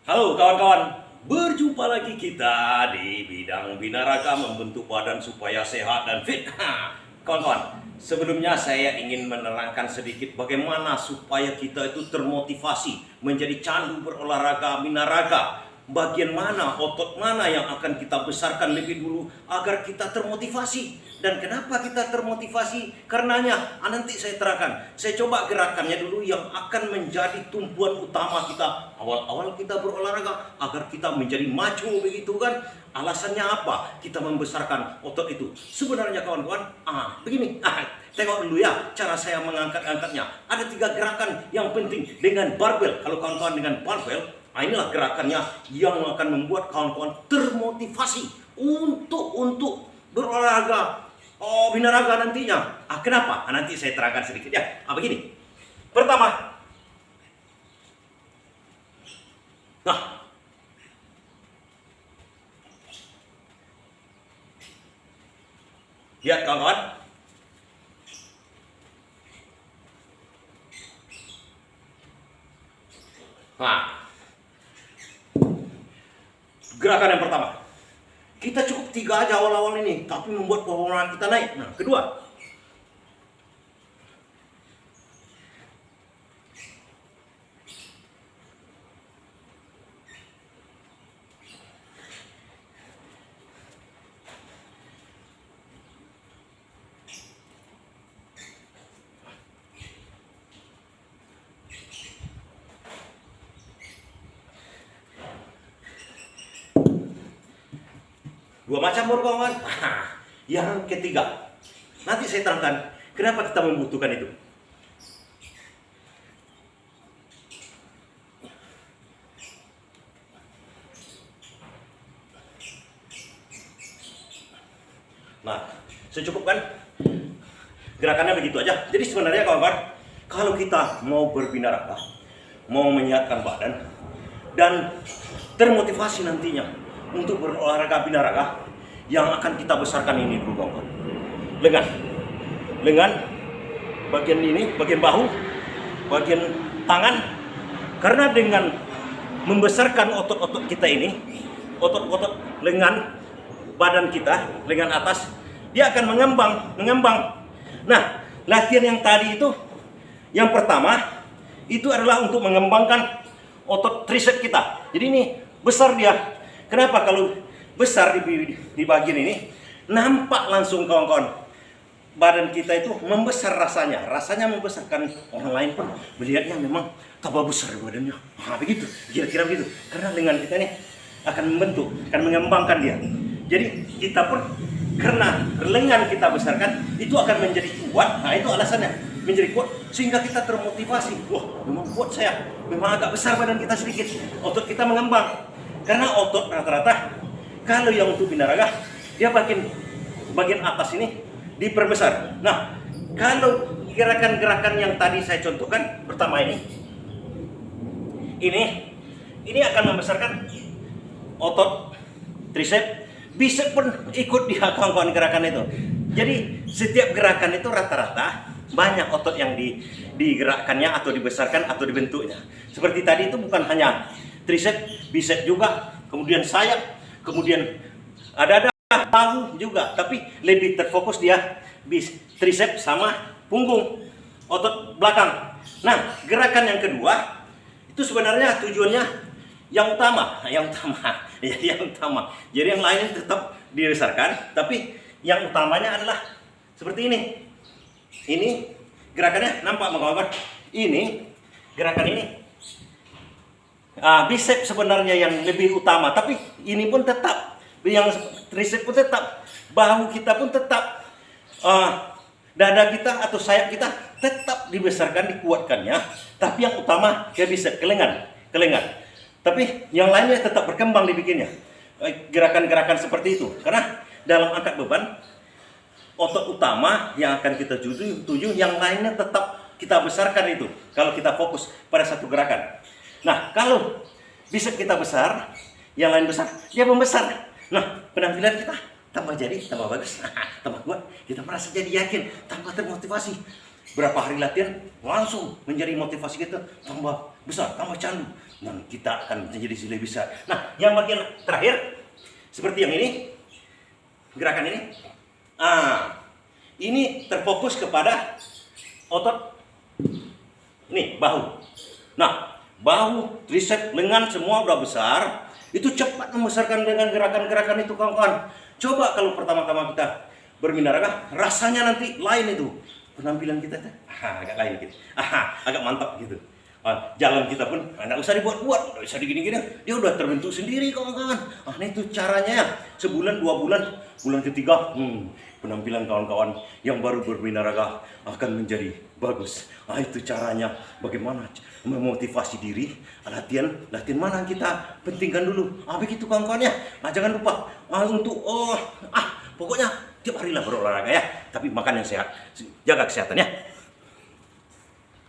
Halo kawan-kawan, berjumpa lagi kita di bidang binaraga membentuk badan supaya sehat dan fit. Kawan-kawan, sebelumnya saya ingin menerangkan sedikit bagaimana supaya kita itu termotivasi menjadi candu berolahraga binaraga. Bagian mana, otot mana yang akan kita besarkan lebih dulu agar kita termotivasi. Dan kenapa kita termotivasi? Karenanya, nanti saya terangkan. Saya coba gerakannya dulu yang akan menjadi tumpuan utama kita awal-awal kita berolahraga agar kita menjadi maco begitu kan. Alasannya apa? Kita membesarkan otot itu. Sebenarnya kawan-kawan, begini. Tengok dulu ya cara saya mengangkat-angkatnya. Ada 3 gerakan yang penting dengan barbel. Kalau kawan-kawan dengan barbel, inilah gerakannya yang akan membuat kawan-kawan termotivasi untuk berolahraga binaraga nantinya. Kenapa? Nanti saya terangkan sedikit ya. Begini. Pertama, lihat kawan-kawan. Gerakan yang pertama, kita cukup 3 aja awal-awal ini, tapi membuat performa kita naik. Kedua, dua macam baru kawan. Yang ketiga, nanti saya terangkan kenapa kita membutuhkan itu. Secukupkan gerakannya begitu aja. Jadi sebenarnya kawan-kawan, kalau kita mau berbinaraga, mau menyehatkan badan dan termotivasi nantinya untuk berolahraga binaraga, yang akan kita besarkan ini dulu kawan-kawan. Lengan, bagian ini, bagian bahu, bagian tangan. Karena dengan membesarkan otot-otot kita ini, otot-otot lengan badan kita, lengan atas, dia akan mengembang. Nah, latihan yang tadi itu, yang pertama itu adalah untuk mengembangkan otot tricep kita. Jadi ini besar dia. Kenapa? Kalau besar di bagian ini, nampak langsung kawan-kawan, badan kita itu membesar rasanya membesarkan. Orang lain pun melihatnya memang tambah besar badannya. Begitu, kira-kira begitu. Karena lengan kita ini akan membentuk, akan mengembangkan dia. Jadi kita pun karena lengan kita besarkan, itu akan menjadi kuat. Itu alasannya, menjadi kuat sehingga kita termotivasi. Wah, memang kuat saya, memang agak besar badan kita sedikit, otot kita mengembang. Karena otot rata-rata, kalau yang untuk binaraga, dia bagian atas ini diperbesar. Nah, kalau gerakan-gerakan yang tadi saya contohkan, pertama ini akan membesarkan otot tricep, bicep pun ikut di kawan-kawan gerakan itu. Jadi setiap gerakan itu rata-rata banyak otot yang digerakkannya atau dibesarkan atau dibentuknya. Seperti tadi itu bukan hanya tricep, bicep juga, kemudian sayap, kemudian ada bahu juga, tapi lebih terfokus dia tricep sama punggung, otot belakang. Nah, gerakan yang kedua itu sebenarnya tujuannya yang utama. Jadi yang lainnya tetap dibesarkan, tapi yang utamanya adalah seperti ini. Ini gerakannya nampak kawan-kawan. Ini gerakan ini. Bicep sebenarnya yang lebih utama, tapi ini pun tetap, yang tricep pun tetap, bahu kita pun tetap, dada kita atau sayap kita tetap dibesarkan, dikuatkannya, tapi yang utama dia bicep, ke lengan. Tapi yang lainnya tetap berkembang dibikinnya. Gerakan-gerakan seperti itu, karena dalam angkat beban, otot utama yang akan kita tuju, yang lainnya tetap kita besarkan itu. Kalau kita fokus pada satu gerakan. Nah, kalau bicep kita besar, yang lain besar, dia membesar. Nah, penampilan kita tambah bagus, tambah kuat. Kita merasa jadi yakin, tambah termotivasi. berapa hari latihan langsung menjadi motivasi kita tambah besar, tambah candu, dan kita akan menjadi lebih besar. Nah, yang bagian terakhir seperti yang ini, gerakan ini, ini terfokus kepada otot ini bahu. Nah, bahu, tricep, lengan semua udah besar, itu cepat membesarkan dengan gerakan-gerakan itu kawan-kawan. Coba kalau pertama-tama kita berminaraga, rasanya nanti lain itu penampilan kita tuh, agak lain gitu, agak mantap gitu. Jalan kita pun nggak usah dibuat-buat, nggak usah digini-gini, dia udah terbentuk sendiri kawan-kawan. Nah itu caranya ya, sebulan 2 bulan, bulan ketiga, penampilan kawan-kawan yang baru berminaraga akan menjadi bagus. Nah itu caranya, bagaimana memotivasi diri, latihan mana kita pentingkan dulu. Begitu kawan-kawan ya. Jangan lupa untuk pokoknya tiap hari lah berolahraga ya, tapi makan yang sehat, jaga kesehatan ya.